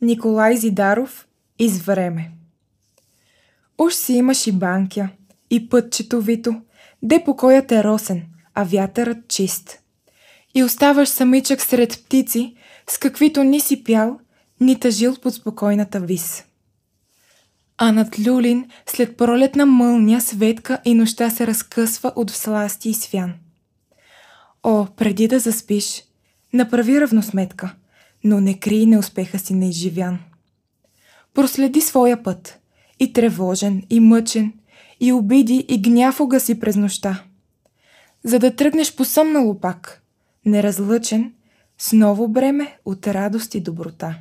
Николай Зидаров из време. Уж си имаш и банкя, и пътчето вито, де покоят е росен, а вятърът чист. И оставаш самичък сред птици, с каквито ни си пял, ни тъжил под спокойната вис. А над Люлин след пролетна мълния светка и нощта се разкъсва от всласти и свян. О, преди да заспиш, направи равносметка, но не крий неуспеха си неизживян. Проследи своя път, и тревожен, и мъчен, и обиди, и гняв угаси през нощта, за да тръгнеш посъмнало пак, неразлъчен, с ново бреме от радост и доброта.